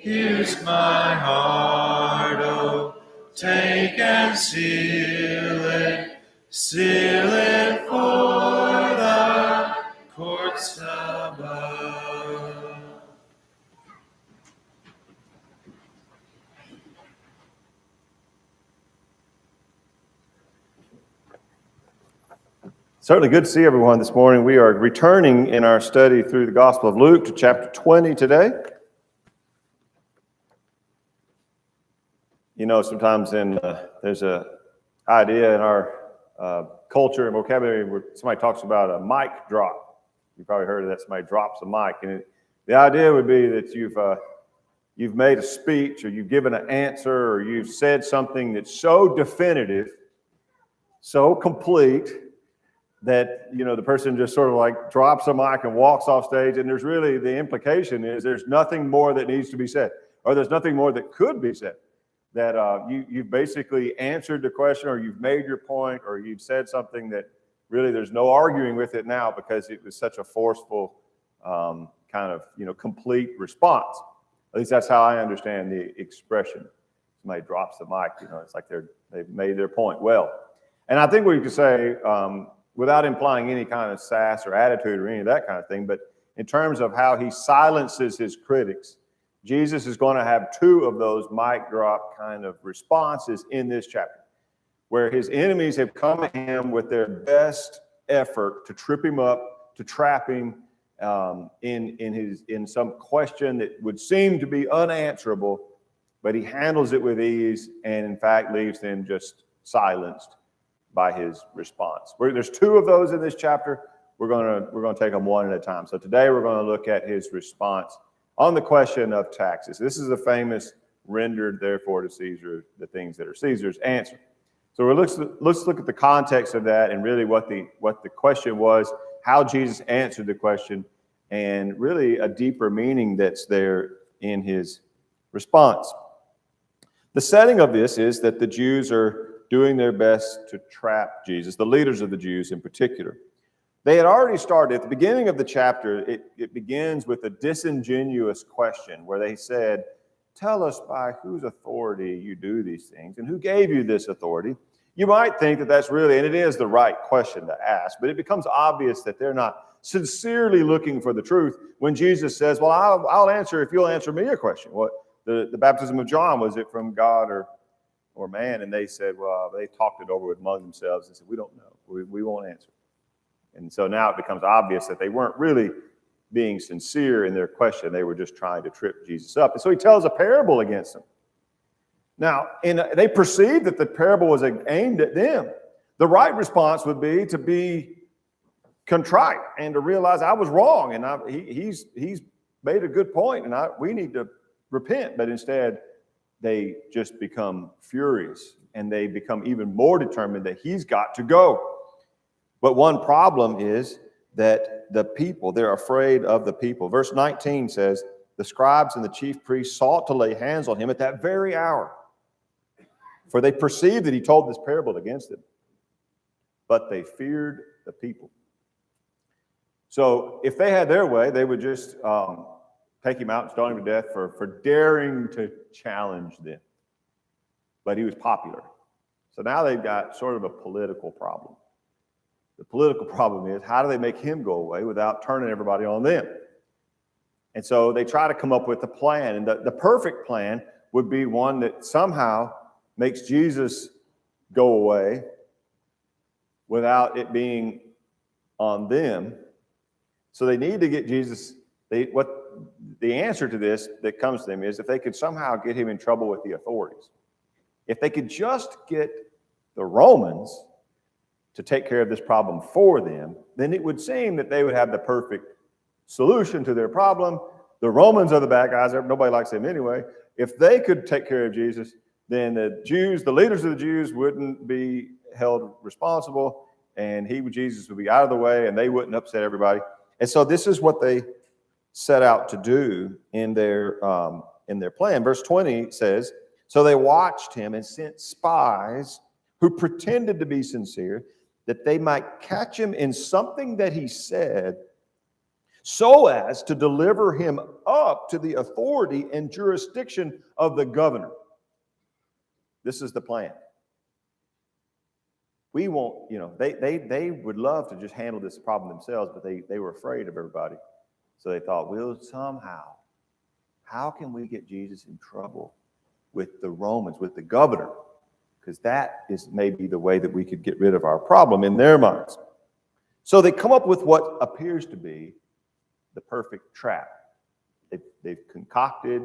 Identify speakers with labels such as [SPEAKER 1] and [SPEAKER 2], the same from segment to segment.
[SPEAKER 1] Here's my heart, oh, take and seal it for the courts above.
[SPEAKER 2] Certainly good to see everyone this morning. We are returning in our study through the Gospel of Luke to chapter 20 today. You know, sometimes there's an idea in our culture and vocabulary where somebody talks about a mic drop. You've probably heard of that. Somebody drops a mic. And the idea would be that you've made a speech, or you've given an answer, or you've said something that's so definitive, so complete, that, you know, the person just sort of like drops a mic and walks off stage, and there's really, the implication is there's nothing more that needs to be said, or there's nothing more that could be said. That you've basically answered the question, or you've made your point, or you've said something that really there's no arguing with it now because it was such a forceful kind of, you know, complete response. At least that's how I understand the expression. Somebody drops the mic, you know, it's like they've made their point well. And I think we could say, without implying any kind of sass or attitude or any of that kind of thing, but in terms of how he silences his critics, Jesus is going to have two of those mic drop kind of responses in this chapter, where his enemies have come at him with their best effort to trip him up, to trap him in some question that would seem to be unanswerable, but he handles it with ease and in fact leaves them just silenced by his response. There's two of those in this chapter. We're going to take them one at a time. So today we're going to look at his response on the question of taxes. This is a famous rendered therefore to Caesar the things that are Caesar's answer. So let's look at the context of that and really what the question was, how Jesus answered the question, and really a deeper meaning that's there in his response. The setting of this is that the Jews are doing their best to trap Jesus, the leaders of the Jews in particular. They had already started, at the beginning of the chapter, it begins with a disingenuous question where they said, tell us by whose authority you do these things and who gave you this authority. You might think that that's really, and it is the right question to ask, but it becomes obvious that they're not sincerely looking for the truth when Jesus says, well, I'll answer if you'll answer me a question. What the baptism of John, was it from God or man? And they said, well, they talked it over among themselves and said, we don't know. We won't answer. And so now it becomes obvious that they weren't really being sincere in their question. They were just trying to trip Jesus up. And so he tells a parable against them. Now, they perceived that the parable was aimed at them. The right response would be to be contrite and to realize I was wrong, and he's made a good point, and we need to repent. But instead, they just become furious, and they become even more determined that he's got to go. But one problem is that the people, they're afraid of the people. Verse 19 says, the scribes and the chief priests sought to lay hands on him at that very hour, for they perceived that he told this parable against them. But they feared the people. So if they had their way, they would just take him out and stone him to death for daring to challenge them. But he was popular. So now they've got sort of a political problem. The political problem is, how do they make him go away without turning everybody on them? And so they try to come up with a plan. And the perfect plan would be one that somehow makes Jesus go away without it being on them. So they need to get Jesus. The answer to this that comes to them is if they could somehow get him in trouble with the authorities. If they could just get the Romans to take care of this problem for them, then it would seem that they would have the perfect solution to their problem. The Romans are the bad guys. Nobody likes them anyway. If they could take care of Jesus, then the Jews, the leaders of the Jews, wouldn't be held responsible, and Jesus would be out of the way, and they wouldn't upset everybody. And so this is what they set out to do in their plan. Verse 20 says, so they watched him and sent spies who pretended to be sincere, that they might catch him in something that he said, so as to deliver him up to the authority and jurisdiction of the governor. This is the plan. We won't, they would love to just handle this problem themselves, but they were afraid of everybody. So they thought, well, somehow, how can we get Jesus in trouble with the Romans, with the governor? Because that is maybe the way that we could get rid of our problem in their minds. So they come up with what appears to be the perfect trap. They've concocted,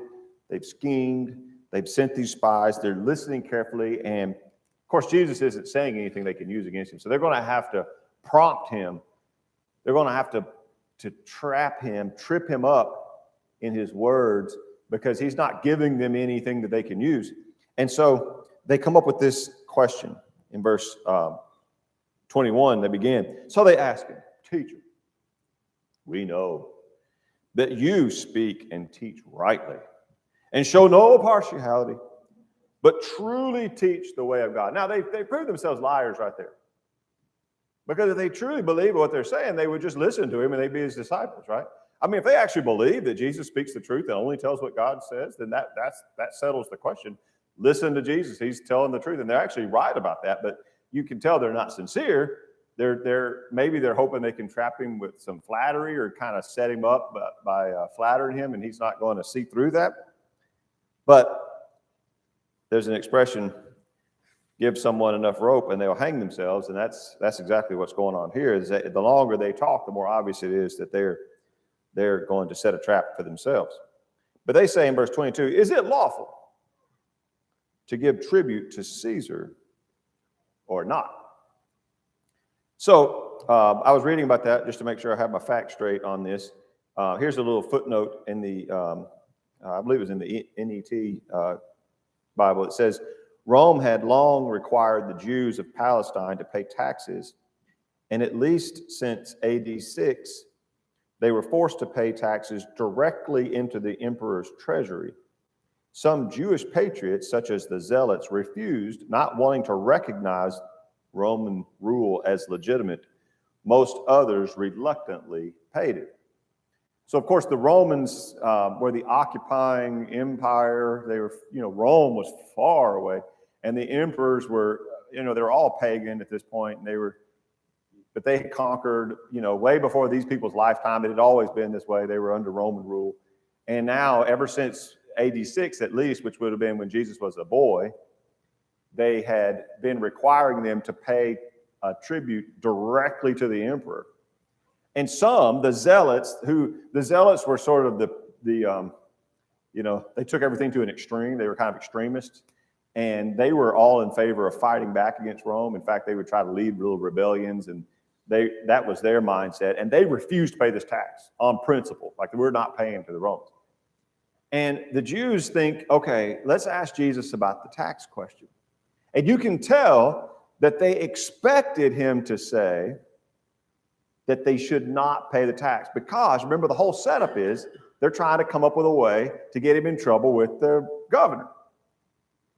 [SPEAKER 2] they've schemed, they've sent these spies, they're listening carefully, and of course, Jesus isn't saying anything they can use against him. So they're going to have to prompt him. They're going to have to trap him, trip him up in his words, because he's not giving them anything that they can use. And so they come up with this question in verse 21. They begin. So they ask him, Teacher, we know that you speak and teach rightly and show no partiality, but truly teach the way of God. Now, they prove themselves liars right there. Because if they truly believe what they're saying, they would just listen to him and they'd be his disciples, right? I mean, if they actually believe that Jesus speaks the truth and only tells what God says, then that settles the question. Listen to Jesus. He's telling the truth. And they're actually right about that, but you can tell they're not sincere. Maybe they're hoping they can trap him with some flattery or kind of set him up by flattering him, and he's not going to see through that. But there's an expression, give someone enough rope and they'll hang themselves, and that's exactly what's going on here. Is that the longer they talk, the more obvious it is that they're going to set a trap for themselves. But they say in verse 22, is it lawful to give tribute to Caesar or not? So I was reading about that just to make sure I have my facts straight on this. Here's a little footnote in the, I believe it was in the NET Bible. It says, Rome had long required the Jews of Palestine to pay taxes, and at least since AD 6, they were forced to pay taxes directly into the emperor's treasury. Some Jewish patriots, such as the Zealots, refused, not wanting to recognize Roman rule as legitimate. Most others reluctantly paid it. So, of course, the Romans were the occupying empire. They were, Rome was far away, and the emperors were, they were all pagan at this point, and but they had conquered, way before these people's lifetime. It had always been this way. They were under Roman rule, and now, ever since AD 6 at least, which would have been when Jesus was a boy, they had been requiring them to pay a tribute directly to the emperor. And some, the Zealots were sort of they took everything to an extreme. They were kind of extremists, and they were all in favor of fighting back against Rome. In fact, they would try to lead little rebellions, and that was their mindset. And they refused to pay this tax on principle, like we're not paying to the Romans. And the Jews think, okay, let's ask Jesus about the tax question. And you can tell that they expected him to say that they should not pay the tax, because remember, the whole setup is they're trying to come up with a way to get him in trouble with the governor.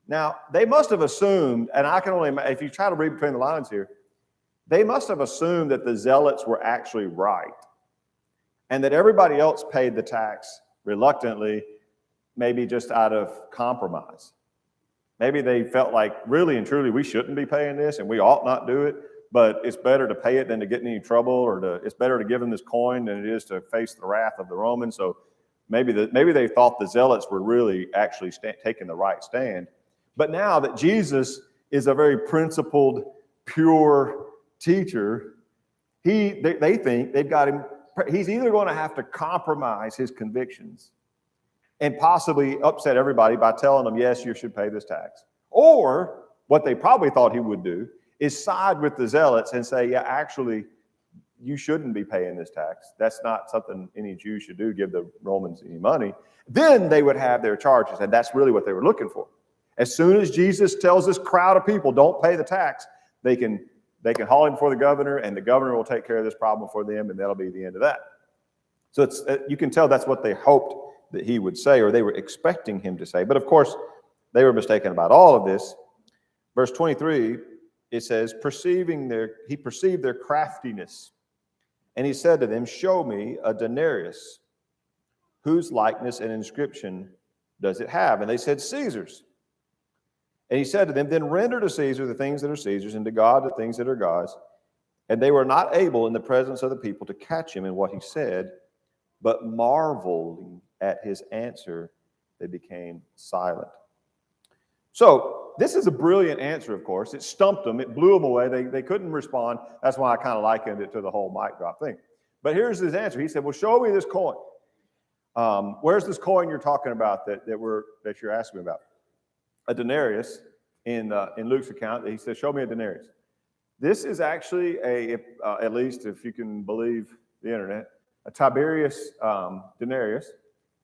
[SPEAKER 2] Now, they must have assumed, and I can only imagine, if you try to read between the lines here, they must have assumed that the Zealots were actually right and that everybody else paid the tax reluctantly, maybe just out of compromise. Maybe they felt like, really and truly, we shouldn't be paying this and we ought not do it, but it's better to pay it than to get in any trouble, or it's better to give them this coin than it is to face the wrath of the Romans. So maybe they thought the Zealots were really actually taking the right stand. But now that Jesus is a very principled, pure teacher, they think they've got him. He's either going to have to compromise his convictions and possibly upset everybody by telling them, yes, you should pay this tax. Or what they probably thought he would do is side with the Zealots and say, yeah, actually, you shouldn't be paying this tax. That's not something any Jew should do, give the Romans any money. Then they would have their charges, and that's really what they were looking for. As soon as Jesus tells this crowd of people, don't pay the tax, they can haul him before the governor, and the governor will take care of this problem for them, and that'll be the end of that. So you can tell that's what they hoped that he would say, or they were expecting him to say. But of course, they were mistaken about all of this. Verse 23, it says, he perceived their craftiness And he said to them, show me a denarius. Whose likeness and inscription does it have? And they said, Caesar's. And he said to them, then render to Caesar the things that are Caesar's, and to God the things that are God's. And they were not able in the presence of the people to catch him in what he said, but marveling at his answer, they became silent. So this is a brilliant answer, of course. It stumped them. It blew them away. They couldn't respond. That's why I kind of likened it to the whole mic drop thing. But here's his answer. He said, well, show me this coin. Where's this coin you're talking about that you're asking me about? A denarius in Luke's account. He says, show me a denarius. This is actually at least if you can believe the internet, a Tiberius denarius.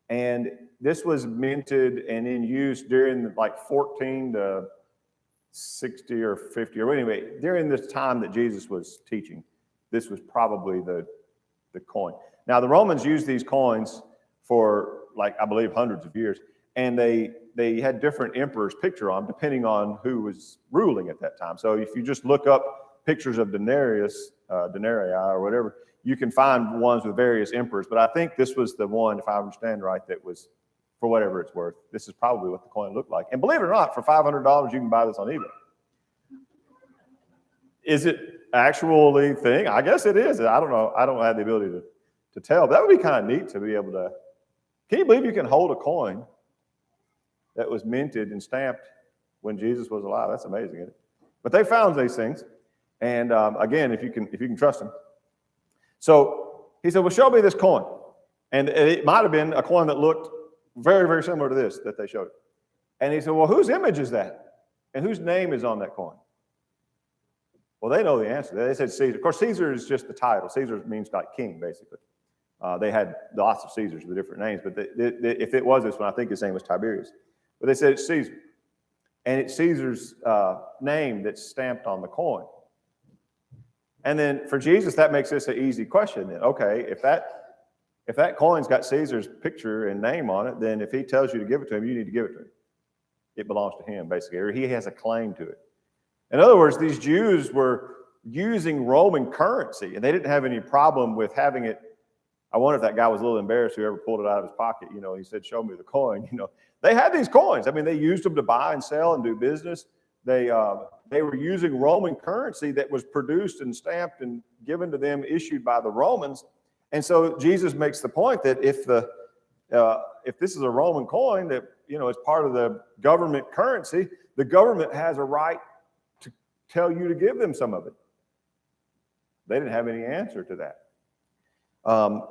[SPEAKER 2] And this was minted and in use during like 14 to 60 or 50, or anyway, during this time that Jesus was teaching. This was probably the coin. Now, the Romans used these coins for, like, I believe, hundreds of years. And they had different emperors picture on, depending on who was ruling at that time. So if you just look up pictures of denarii or whatever, you can find ones with various emperors. But I think this was the one, if I understand right, that was for whatever it's worth. This is probably what the coin looked like. And believe it or not, for $500, you can buy this on eBay. Is it actually thing? I guess it is. I don't know. I don't have the ability to tell. But that would be kind of neat to be able to. Can you believe you can hold a coin that was minted and stamped when Jesus was alive? That's amazing, isn't it? But they found these things, and again, if you can trust them. So he said, "Well, show me this coin," and it might have been a coin that looked very, very similar to this that they showed. And he said, "Well, whose image is that, and whose name is on that coin?" Well, they know the answer. They said Caesar. Of course, Caesar is just the title. Caesar means like king, basically. They had lots of Caesars with different names, but if it was this one, I think his name was Tiberius. But they said it's Caesar. And it's Caesar's name that's stamped on the coin. And then for Jesus, that makes this an easy question. Then, okay, if that coin's got Caesar's picture and name on it, then if he tells you to give it to him, you need to give it to him. It belongs to him, basically, or he has a claim to it. In other words, these Jews were using Roman currency, and they didn't have any problem with having it. I wonder if that guy was a little embarrassed, whoever pulled it out of his pocket. He said, show me the coin. They had these coins. I mean, they used them to buy and sell and do business. They were using Roman currency that was produced and stamped and given to them, issued by the Romans. And so Jesus makes the point that if this is a Roman coin that, is part of the government currency, the government has a right to tell you to give them some of it. They didn't have any answer to that.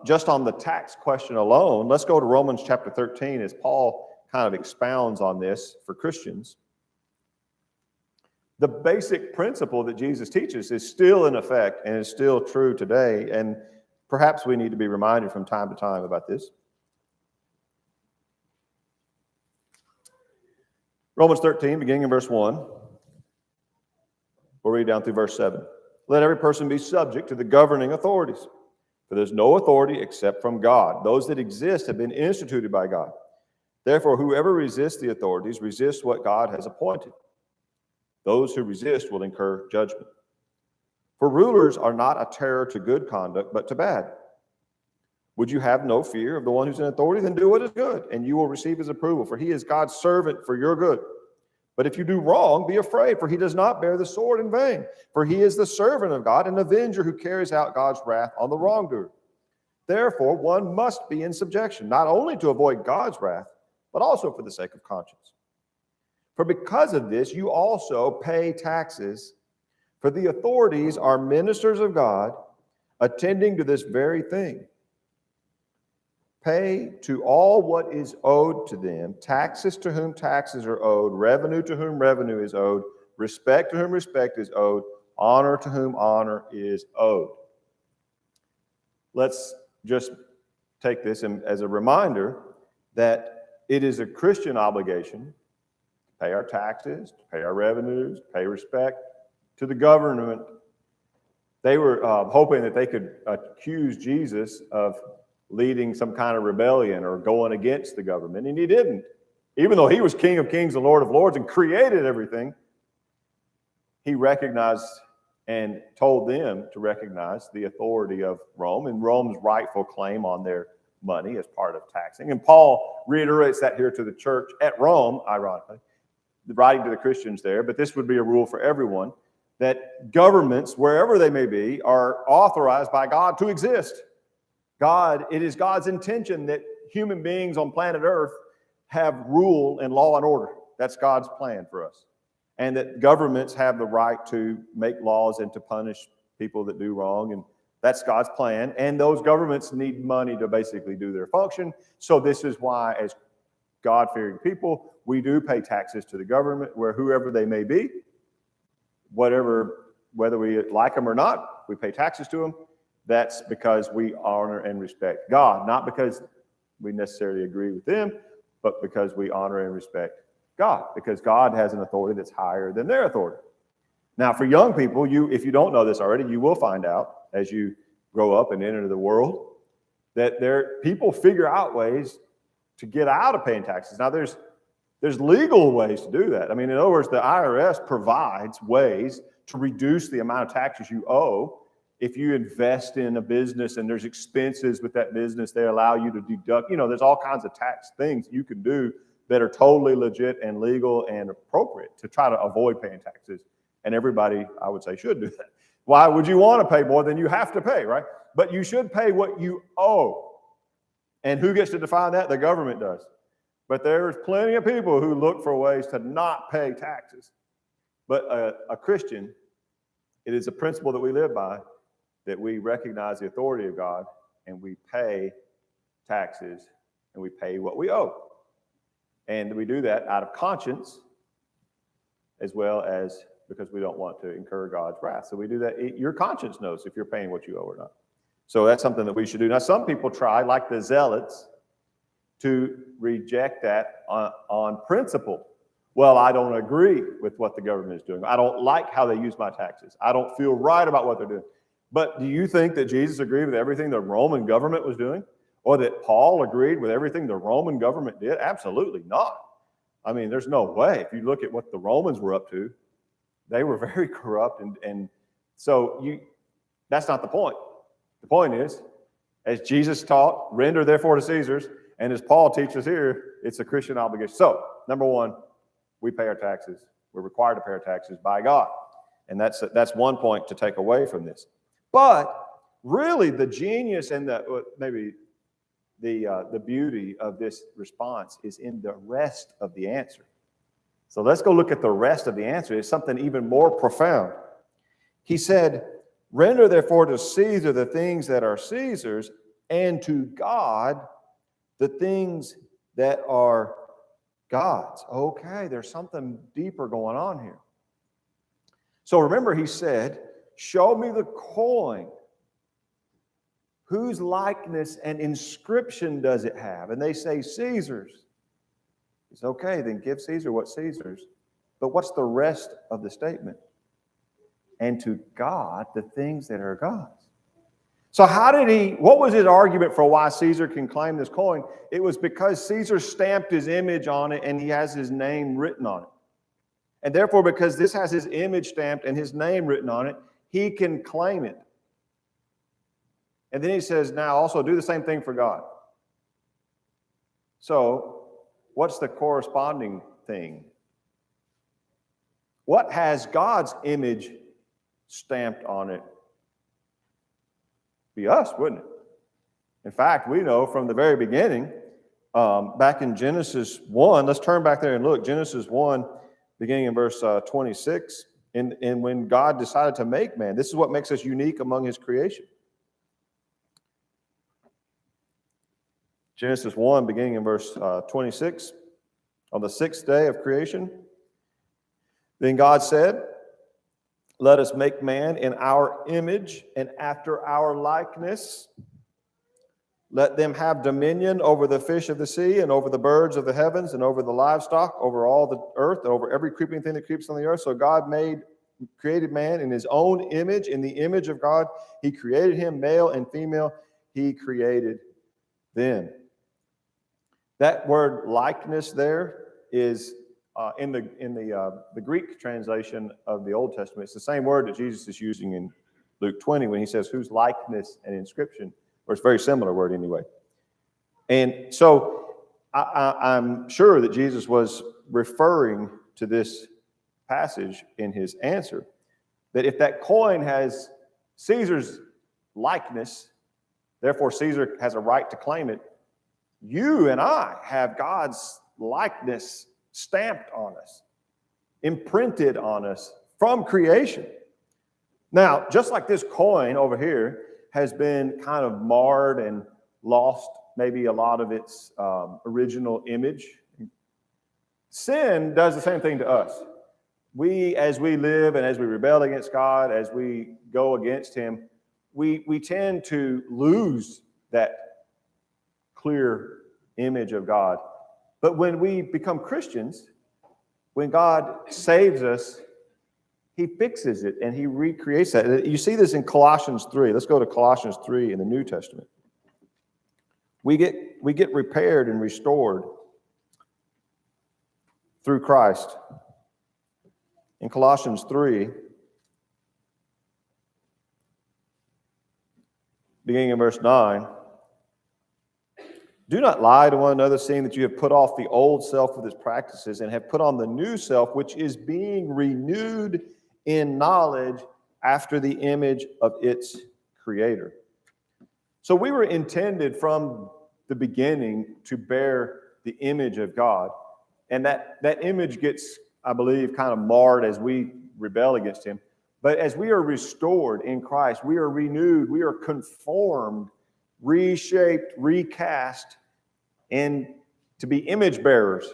[SPEAKER 2] Just on the tax question alone, let's go to Romans chapter 13 as Paul kind of expounds on this for Christians. The basic principle that Jesus teaches is still in effect and is still true today, and perhaps we need to be reminded from time to time about this. Romans 13, beginning in verse 1. We'll read down through verse 7. Let every person be subject to the governing authorities, for there's no authority except from God. Those that exist have been instituted by God. Therefore, whoever resists the authorities resists what God has appointed. Those who resist will incur judgment. For rulers are not a terror to good conduct, but to bad. Would you have no fear of the one who's in authority? Then do what is good, and you will receive his approval, for he is God's servant for your good. But if you do wrong, be afraid, for he does not bear the sword in vain. For he is the servant of God, an avenger who carries out God's wrath on the wrongdoer. Therefore, one must be in subjection, not only to avoid God's wrath, but also for the sake of conscience. For because of this, you also pay taxes, for the authorities are ministers of God, attending to this very thing. Pay to all what is owed to them, taxes to whom taxes are owed, revenue to whom revenue is owed, respect to whom respect is owed, honor to whom honor is owed. Let's just take this as a reminder that it is a Christian obligation to pay our taxes, to pay our revenues, to pay respect to the government. They were hoping that they could accuse Jesus of leading some kind of rebellion or going against the government, and he didn't. Even though he was King of Kings and Lord of Lords and created everything, he recognized and told them to recognize the authority of Rome and Rome's rightful claim on their money as part of taxing. And Paul reiterates that here to the church at Rome, ironically, writing to the Christians there, but this would be a rule for everyone, that governments, wherever they may be, are authorized by God to exist. It is God's intention that human beings on planet Earth have rule and law and order. That's God's plan for us. And that governments have the right to make laws and to punish people that do wrong. And that's God's plan. And those governments need money to basically do their function. So this is why, as God-fearing people, we do pay taxes to the government, whoever they may be. Whether we like them or not, we pay taxes to them. That's because we honor and respect God, not because we necessarily agree with them, but because we honor and respect God, because God has an authority that's higher than their authority. Now, for young people, if you don't know this already, you will find out as you grow up and enter the world that people figure out ways to get out of paying taxes. Now, there's legal ways to do that. I mean, in other words, the IRS provides ways to reduce the amount of taxes you owe. If you invest in a business and there's expenses with that business, they allow you to deduct. There's all kinds of tax things you can do that are totally legit and legal and appropriate to try to avoid paying taxes. And everybody, I would say, should do that. Why would you want to pay more than you have to pay, right? But you should pay what you owe. And who gets to define that? The government does. But there's plenty of people who look for ways to not pay taxes. But a Christian, it is a principle that we live by, that we recognize the authority of God and we pay taxes and we pay what we owe. And we do that out of conscience as well as because we don't want to incur God's wrath. So we do that. Your conscience knows if you're paying what you owe or not. So that's something that we should do. Now, some people try, like the Zealots, to reject that on principle. Well, I don't agree with what the government is doing. I don't like how they use my taxes. I don't feel right about what they're doing. But do you think that Jesus agreed with everything the Roman government was doing? Or that Paul agreed with everything the Roman government did? Absolutely not. I mean, there's no way. If you look at what the Romans were up to, they were very corrupt. And so that's not the point. The point is, as Jesus taught, render therefore to Caesar's, and as Paul teaches here, it's a Christian obligation. So, number one, we pay our taxes. We're required to pay our taxes by God. And that's one point to take away from this. But really, the genius and the beauty of this response is in the rest of the answer. So let's go look at the rest of the answer. It's something even more profound. He said, render therefore to Caesar the things that are Caesar's, and to God the things that are God's. Okay, there's something deeper going on here. So remember, he said, show me the coin. Whose likeness and inscription does it have? And they say Caesar's. He said, okay, then give Caesar what's Caesar's. But what's the rest of the statement? And to God, the things that are God's. So what was his argument for why Caesar can claim this coin? It was because Caesar stamped his image on it and he has his name written on it. And therefore, because this has his image stamped and his name written on it, he can claim it. And then he says, now also do the same thing for God. So what's the corresponding thing? What has God's image stamped on it? Be us, wouldn't it? In fact, we know from the very beginning, back in Genesis 1, let's turn back there and look. Genesis 1, beginning in verse 26, and when God decided to make man, this is what makes us unique among his creation. Genesis 1, beginning in verse 26, on the sixth day of creation, then God said, let us make man in our image and after our likeness. Let them have dominion over the fish of the sea and over the birds of the heavens and over the livestock, over all the earth, and over every creeping thing that creeps on the earth. So God created man in his own image. In the image of God, he created him, male and female. He created them. That word likeness there is in the Greek translation of the Old Testament, it's the same word that Jesus is using in Luke 20 when he says, whose likeness and inscription, or it's a very similar word anyway. And so I'm sure that Jesus was referring to this passage in his answer, that if that coin has Caesar's likeness, therefore Caesar has a right to claim it, you and I have God's likeness stamped on us, imprinted on us from creation. Now, just like this coin over here has been kind of marred and lost maybe a lot of its original image, sin does the same thing to us. As we live and as we rebel against God, as we go against him, we tend to lose that clear image of God. But when we become Christians, when God saves us, he fixes it and he recreates that. You see this in Colossians 3. Let's go to Colossians 3 in the New Testament. We get repaired and restored through Christ. In Colossians 3, beginning in verse 9, do not lie to one another, seeing that you have put off the old self with its practices and have put on the new self, which is being renewed in knowledge after the image of its creator. So we were intended from the beginning to bear the image of God. And that image gets, I believe, kind of marred as we rebel against him. But as we are restored in Christ, we are renewed, we are conformed, reshaped, recast, and to be image bearers,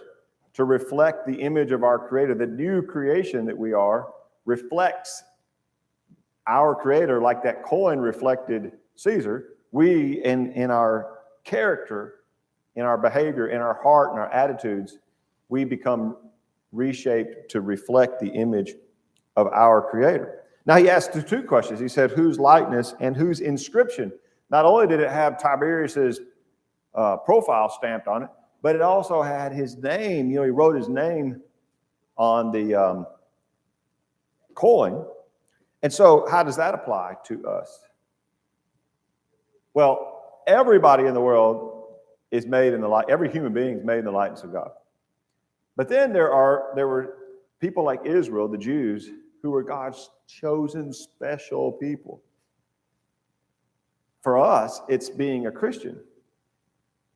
[SPEAKER 2] to reflect the image of our Creator. The new creation that we are reflects our Creator like that coin reflected Caesar. We, in our character, in our behavior, in our heart, in our attitudes, we become reshaped to reflect the image of our Creator. Now, he asked two questions. He said, whose likeness and whose inscription? Not only did it have Tiberius's profile stamped on it, but it also had his name. He wrote his name on the coin. And so how does that apply to us? Well, everybody in the world is made in the light. Every human being is made in the likeness of God. But then there were people like Israel, the Jews, who were God's chosen special people. For us, it's being a Christian.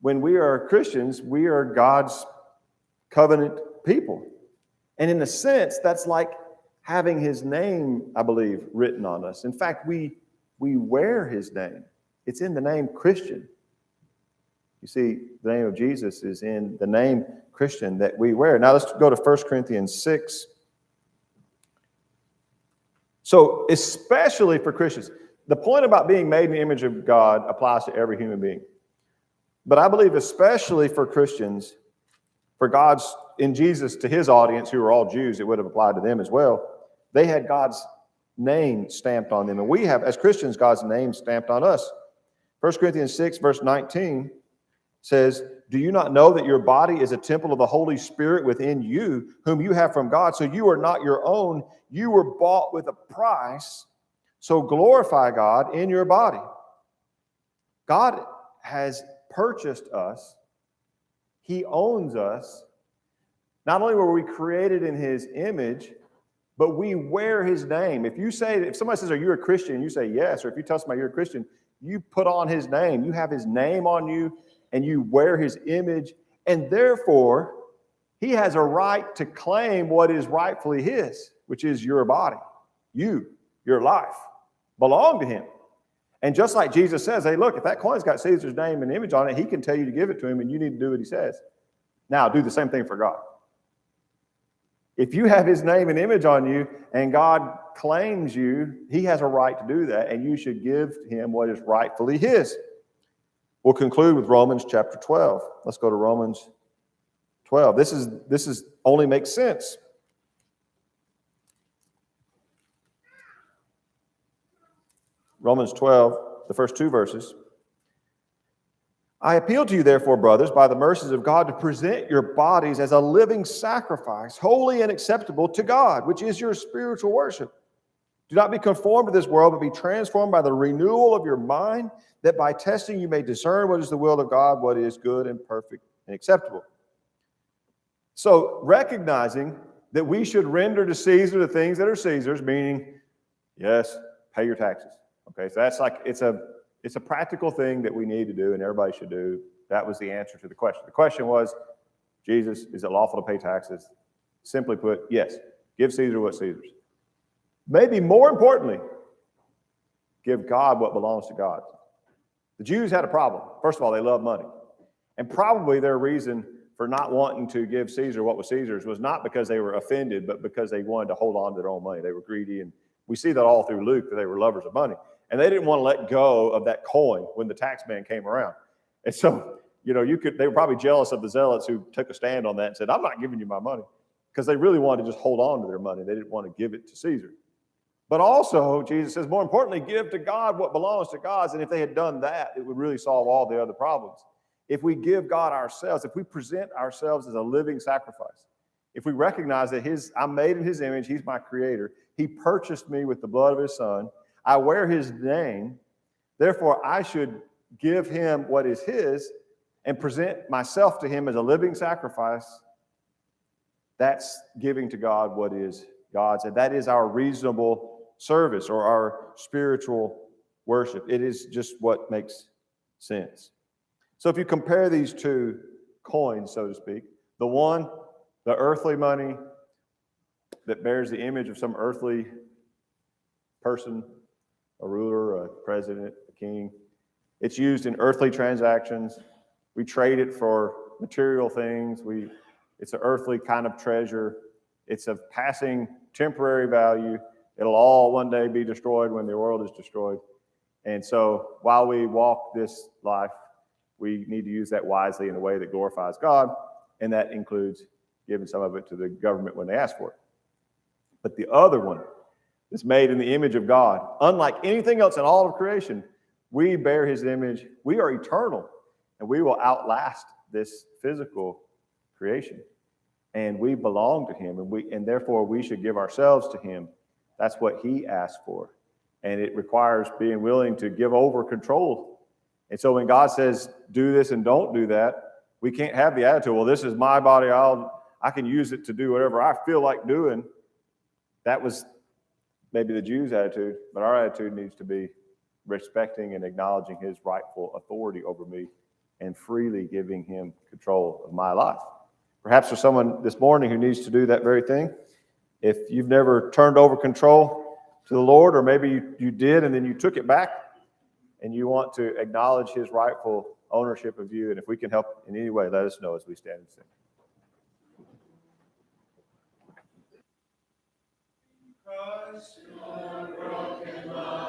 [SPEAKER 2] When we are Christians, we are God's covenant people. And in a sense, that's like having his name, I believe, written on us. In fact, we wear his name. It's in the name Christian. You see, the name of Jesus is in the name Christian that we wear. Now let's go to 1 Corinthians 6. So especially for Christians, the point about being made in the image of God applies to every human being. But I believe especially for Christians, for God's, in Jesus, to his audience, who are all Jews, it would have applied to them as well. They had God's name stamped on them. And we have, as Christians, God's name stamped on us. 1 Corinthians 6, verse 19 says, do you not know that your body is a temple of the Holy Spirit within you, whom you have from God? So you are not your own. You were bought with a price. So glorify God in your body. God has purchased us. He owns us. Not only were we created in his image, but we wear his name. If somebody says, are you a Christian? You say yes. Or if you tell somebody you're a Christian, you put on his name. You have his name on you and you wear his image. And therefore, he has a right to claim what is rightfully his, which is your body, your life, belong to him. And just like Jesus says, hey, look, if that coin's got Caesar's name and image on it, he can tell you to give it to him and you need to do what he says. Now, do the same thing for God. If you have his name and image on you and God claims you, he has a right to do that and you should give him what is rightfully his. We'll conclude with Romans chapter 12. Let's go to Romans 12. This is only makes sense. Romans 12, the first two verses. I appeal to you, therefore, brothers, by the mercies of God, to present your bodies as a living sacrifice, holy and acceptable to God, which is your spiritual worship. Do not be conformed to this world, but be transformed by the renewal of your mind, that by testing you may discern what is the will of God, what is good and perfect and acceptable. So, recognizing that we should render to Caesar the things that are Caesar's, meaning, yes, pay your taxes. Okay, so that's like, it's a practical thing that we need to do and everybody should do. That was the answer to the question. The question was, Jesus, is it lawful to pay taxes? Simply put, yes. Give Caesar what's Caesar's. Maybe more importantly, give God what belongs to God. The Jews had a problem. First of all, they love money. And probably their reason for not wanting to give Caesar what was Caesar's was not because they were offended, but because they wanted to hold on to their own money. They were greedy, and we see that all through Luke, that they were lovers of money. And they didn't want to let go of that coin when the tax man came around. And so, they were probably jealous of the zealots who took a stand on that and said, I'm not giving you my money, because they really wanted to just hold on to their money. They didn't want to give it to Caesar. But also, Jesus says, more importantly, give to God what belongs to God. And if they had done that, it would really solve all the other problems. If we give God ourselves, if we present ourselves as a living sacrifice, if we recognize that I'm made in his image, he's my creator, he purchased me with the blood of his son, I wear his name, therefore I should give him what is his and present myself to him as a living sacrifice, that's giving to God what is God's. And that is our reasonable service or our spiritual worship. It is just what makes sense. So if you compare these two coins, so to speak, the one, the earthly money that bears the image of some earthly person, a ruler, a president, a king, it's used in earthly transactions. We trade it for material things. It's an earthly kind of treasure. It's of passing temporary value. It'll all one day be destroyed when the world is destroyed. And so while we walk this life, we need to use that wisely in a way that glorifies God, and that includes giving some of it to the government when they ask for it. But the other one is made in the image of God. Unlike anything else in all of creation, we bear his image. We are eternal, and we will outlast this physical creation. And we belong to him, and therefore we should give ourselves to him. That's what he asked for. And it requires being willing to give over control. And so when God says, do this and don't do that, we can't have the attitude, well, this is my body, I can use it to do whatever I feel like doing. That was maybe the Jews' attitude, but our attitude needs to be respecting and acknowledging his rightful authority over me and freely giving him control of my life. Perhaps there's someone this morning who needs to do that very thing. If you've never turned over control to the Lord, or maybe you did and then you took it back, and you want to acknowledge his rightful ownership of you, and if we can help in any way, let us know as we stand and sing.
[SPEAKER 1] Christ, your broken life.